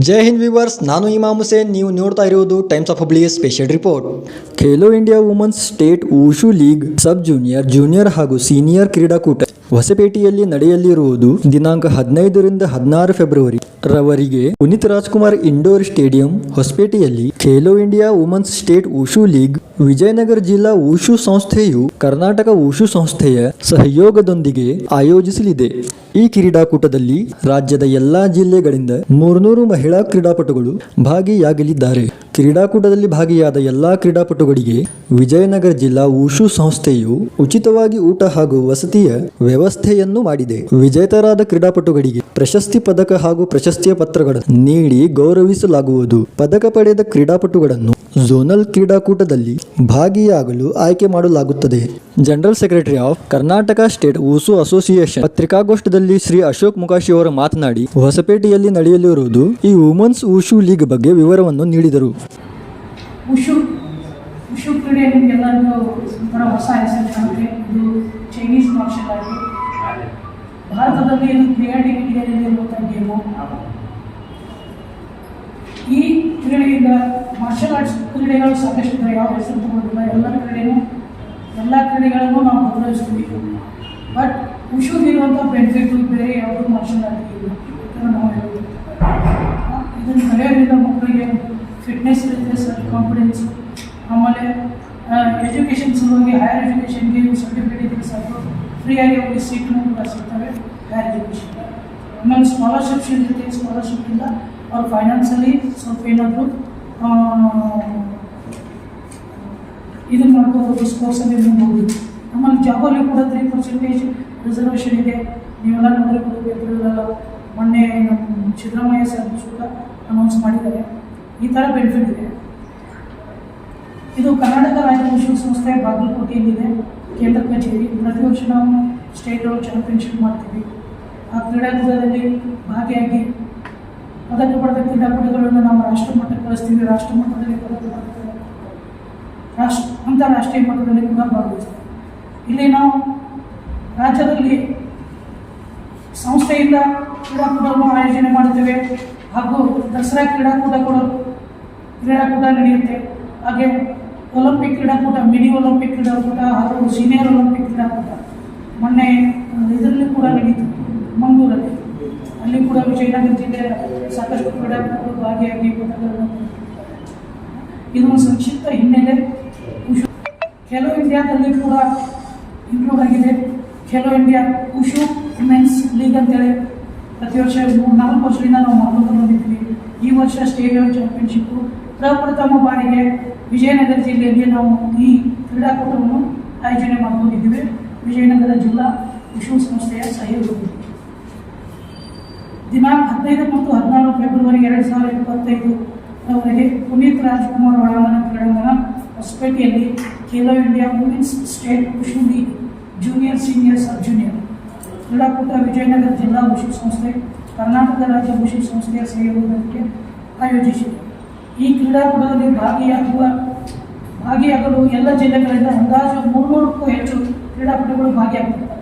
ಜೈ Hind viewers, ನಾನು ಇಮಾಮ್ ಹುಸೇನ್. ನೀವು ನೋಡ್ತಾ ಇರುವುದು Times of Hubli special report. Khelo India women's state wushu league sub junior, junior ಹಾಗೂ ಸೀನಿಯರ್ ಕ್ರೀಡಾಕೂಟ ಹೊಸಪೇಟೆಯಲ್ಲಿ ನಡೆಯಲಿರುವುದು ದಿನಾಂಕ 15ರಿಂದ 16 ಫೆಬ್ರವರಿ ರವರೆಗೆ ಪುನೀತ್ ರಾಜ್ಕುಮಾರ್ ಇಂಡೋರ್ ಸ್ಟೇಡಿಯಂ ಹೊಸಪೇಟೆಯಲ್ಲಿ Khelo India women's state wushu league Vijayanagara ಜಿಲ್ಲಾ ಊಶು ಸಂಸ್ಥೆಯು ಕರ್ನಾಟಕ ಊಶು ಸಂಸ್ಥೆಯ ಸಹಯೋಗದೊಂದಿಗೆ ಆಯೋಜಿಸಲಿದೆ. ಈ ಕ್ರೀಡಾಕೂಟದಲ್ಲಿ ರಾಜ್ಯದ ಎಲ್ಲಾ ಜಿಲ್ಲೆಗಳಿಂದ 300 ಮಹಿಳಾ ಕ್ರೀಡಾಪಟುಗಳು ಭಾಗಿಯಾಗಲಿದ್ದಾರೆ. ಕ್ರೀಡಾಕೂಟದಲ್ಲಿ ಭಾಗಿಯಾದ ಎಲ್ಲಾ ಕ್ರೀಡಾಪಟುಗಳಿಗೆ ವಿಜಯನಗರ ಜಿಲ್ಲಾ ಊಶು ಸಂಸ್ಥೆಯು ಉಚಿತವಾಗಿ ಊಟ ಹಾಗೂ ವಸತಿಯ ವ್ಯವಸ್ಥೆಯನ್ನು ಮಾಡಿದೆ. ವಿಜೇತರಾದ ಕ್ರೀಡಾಪಟುಗಳಿಗೆ ಪ್ರಶಸ್ತಿ ಪದಕ ಹಾಗೂ ಪ್ರಶಸ್ತಿಯ ಪತ್ರಗಳನ್ನು ನೀಡಿ ಗೌರವಿಸಲಾಗುವುದು. ಪದಕ ಪಡೆದ ಕ್ರೀಡಾಪಟುಗಳನ್ನು ಝೋನಲ್ ಕ್ರೀಡಾಕೂಟದಲ್ಲಿ ಭಾಗಿಯಾಗಲು ಆಯ್ಕೆ ಮಾಡಲಾಗುತ್ತದೆ. General secretary of Karnataka state wushu association ಪತ್ರಿಕಾಗೋಷ್ಠಿಯಲ್ಲಿ ಶ್ರೀ ಅಶೋಕ್ ಮುಕಾಶಿ ಅವರು ಮಾತನಾಡಿ, ಹೊಸಪೇಟೆಯಲ್ಲಿ ನಡೆಯಲಿರುವುದು ಈ ವುಮೆನ್ಸ್ ಊಶು ಲೀಗ್ ಬಗ್ಗೆ ವಿವರವನ್ನು ನೀಡಿದರು. ಉಷು ಕ್ರೀಡೆ ನಿಮಗೆಲ್ಲರಿಗೂ ಒಂಥರ ಹೊಸ ಹೆಸರು. ಇದು ಚೈನೀಸ್ ಮಾರ್ಷಲ್ ಆರ್ಟ್. ಭಾರತದಲ್ಲಿ ಇದು ಕ್ರಿಯೇಟಿವಿಟಿಯಲ್ಲಿರುವಂಥ ಗೇಮು. ಈ ಕ್ರೀಡೆಯಿಂದ ಮಾರ್ಷಲ್ ಆರ್ಟ್ಸ್ ಕ್ರೀಡೆಗಳು ಸಾಕಷ್ಟು ಯಾವ ಹೆಸರು ತಗೊಳ್ಳೋದಿಲ್ಲ. ಎಲ್ಲ ಕ್ರೀಡೆಗಳನ್ನು ನಾವು ಗೌರವಿಸ್ತೀವಿ. ಬಟ್ ಉಷುಗಿರುವಂಥ ಬೆನಿಫಿಟ್ಟು ಬೇರೆ ಯಾವುದೂ ಮಾರ್ಷಲ್ ಆರ್ಟ್ಗೆ ಇಲ್ಲ. ನಾವು ಇದನ್ನು ಕಲಿಯೋದ್ರಿಂದ ಮಕ್ಕಳಿಗೆ ಫಿಟ್ನೆಸ್ ಇರುತ್ತೆ, ಸೆಲ್ಫ್ ಕಾನ್ಫಿಡೆನ್ಸ್. ಆಮೇಲೆ ಎಜುಕೇಷನ್ ಸಲುವಾಗಿ ಹೈಯರ್ ಎಜುಕೇಷನ್ಗೆ ಸರ್ಟಿಫಿಕೇಟ್ ಇದ್ರೆ ಸಾಕು, ಫ್ರೀಯಾಗಿ ಹೋಗಿ ಸೀಟನ್ನು ಕೂಡ ಸಿಗ್ತವೆ ಹೈಯರ್ ಎಜುಕೇಷನ್. ಆಮೇಲೆ ಸ್ಕಾಲರ್ಶಿಪ್ಸ್ ಇರುತ್ತೆ. ಸ್ಕಾಲರ್ಶಿಪ್ಪಿಂದ ಅವ್ರು ಫೈನಾನ್ಸಲ್ಲಿ ಸ್ವಲ್ಪ ಏನಾದರೂ ಇದನ್ನು ಮಾಡ್ಕೋಬೋದು, ಸ್ಪೋರ್ಟ್ಸಲ್ಲಿ ಹೋಗ್ಬೋದು. ಆಮೇಲೆ ಜಾಬಲ್ಲಿ ಕೂಡ 3% ರಿಸರ್ವೇಷನ್ ಇದೆ. ನೀವೆಲ್ಲ ನೋಡಿರಲ್ಲ, ಮೊನ್ನೆ ನಮ್ಮ ಸಿದ್ದರಾಮಯ್ಯ ಸಾಹೇಬ್ ಕೂಡ ಅನೌನ್ಸ್ ಮಾಡಿದ್ದಾರೆ. ಈ ಥರ ಬೆನಿಫಿಟ್ ಇದೆ. ಇದು ಕರ್ನಾಟಕ ರಾಜ್ಯ ಊಶು ಸಂಸ್ಥೆ ಬಾಗಲಕೋಟೆಯಲ್ಲಿದೆ, ಕೇಂದ್ರ ಕಚೇರಿ. ಪ್ರತಿ ವರ್ಷ ನಾವು ಸ್ಟೇಟ್ ಲೆವೆಲ್ ಚಾಂಪಿಯನ್ಶಿಪ್ ಮಾಡ್ತೀವಿ. ಆ ಕ್ರೀಡಾಕೂಟದಲ್ಲಿ ಭಾಗಿಯಾಗಿ ಪದಕ ಪಡೆದ ಕ್ರೀಡಾಕೂಟಗಳನ್ನು ನಾವು ರಾಷ್ಟ್ರ ಮಟ್ಟಕ್ಕೆ ಕಳಿಸ್ತೀವಿ. ರಾಷ್ಟ್ರ ಮಟ್ಟದಲ್ಲಿ ಪದಕ ಪಡೆದ ಅಂತಾರಾಷ್ಟ್ರೀಯ ಮಟ್ಟದಲ್ಲಿ ಕೂಡ ಭಾಗವಹಿಸ್ತೀವಿ. ಇಲ್ಲಿ ನಾವು ರಾಜ್ಯದಲ್ಲಿ ಸಂಸ್ಥೆಯಿಂದ ಕ್ರೀಡಾಕೂಟವನ್ನು ಆಯೋಜನೆ ಮಾಡುತ್ತೇವೆ. ಹಾಗೂ ದಸರಾ ಕ್ರೀಡಾಕೂಟ ನಡೆಯುತ್ತೆ. ಹಾಗೆ ಒಲಿಂಪಿಕ್ ಕ್ರೀಡಾಕೂಟ, ಮಿನಿ ಒಲಿಂಪಿಕ್ ಕ್ರೀಡಾಕೂಟ ಹಾಗೂ ಸೀನಿಯರ್ ಒಲಿಂಪಿಕ್ ಕ್ರೀಡಾಕೂಟ ಮೊನ್ನೆ ಇದರಲ್ಲಿ ಕೂಡ ನಡೀತು, ಮಂಗಳೂರಲ್ಲಿ. ಅಲ್ಲಿ ಕೂಡ ವಿಜಯನಗರ ಜಿಲ್ಲೆಯ ಸಾಕಷ್ಟು ಕ್ರೀಡಾಕೂಟಗಳು ಭಾಗಿಯಾಗಿ ಪದಕಗಳನ್ನು. ಇದು ಒಂದು ಸಂಕ್ಷಿಪ್ತ ಹಿನ್ನೆಲೆ. ಖೇಲೋ ಇಂಡಿಯಾದಲ್ಲಿ ಕೂಡ ಇನ್ಕ್ಲೂಡ್ ಆಗಿದೆ. ಖೇಲೋ ಇಂಡಿಯಾ ಊಶು ವುಮೆನ್ಸ್ ಲೀಗ್ ಅಂತೇಳಿ ಪ್ರತಿ ವರ್ಷ 3-4 ವರ್ಷದಿಂದ ನಾವು ಮಾಡ್ಕೊಂಡು ಬಂದಿದ್ದೀವಿ. ಈ ವರ್ಷ ಸ್ಟೇಟ್ ಲೆವೆಲ್ ಚಾಂಪಿಯನ್ಶಿಪ್ಪು ಪ್ರಪ್ರಥಮ ಬಾರಿಗೆ ವಿಜಯನಗರ ಜಿಲ್ಲೆಯಲ್ಲಿ ನಾವು ಈ ಕ್ರೀಡಾಕೂಟವನ್ನು ಆಯೋಜನೆ ಮಾಡಿಕೊಂಡಿದ್ದೀವಿ. ವಿಜಯನಗರ ಜಿಲ್ಲಾ ಊಶು ಸಂಸ್ಥೆಯ ಸಹಯೋಗದಲ್ಲಿ ದಿನಾಂಕ 15 ಮತ್ತು 16 ಫೆಬ್ರವರಿ 2025 ರವರೆಗೆ ಪುನೀತ್ ರಾಜ್ಕುಮಾರ್ ಒಳಾಂಗಣ ಕ್ರೀಡಾಂಗಣ ಹೊಸಪೇಟೆಯಲ್ಲಿ Khelo India women's state wushu league junior, senior, sub junior ಕ್ರೀಡಾಕೂಟ ವಿಜಯನಗರ ಜಿಲ್ಲಾ ಊಶು ಸಂಸ್ಥೆ ಕರ್ನಾಟಕ ರಾಜ್ಯ ಊಶು ಸಂಸ್ಥೆಯ ಸಹಯೋಗದೊಂದಿಗೆ ಆಯೋಜಿಸಿದೆ. ಈ ಕ್ರೀಡಾಕೂಟದಲ್ಲಿ ಭಾಗಿಯಾಗಲು ಎಲ್ಲ ಜಿಲ್ಲೆಗಳಿಂದ ಅಂದಾಜು 300ಕ್ಕೂ ಹೆಚ್ಚು ಕ್ರೀಡಾಪಟುಗಳು ಭಾಗಿಯಾಗುತ್ತಾರೆ.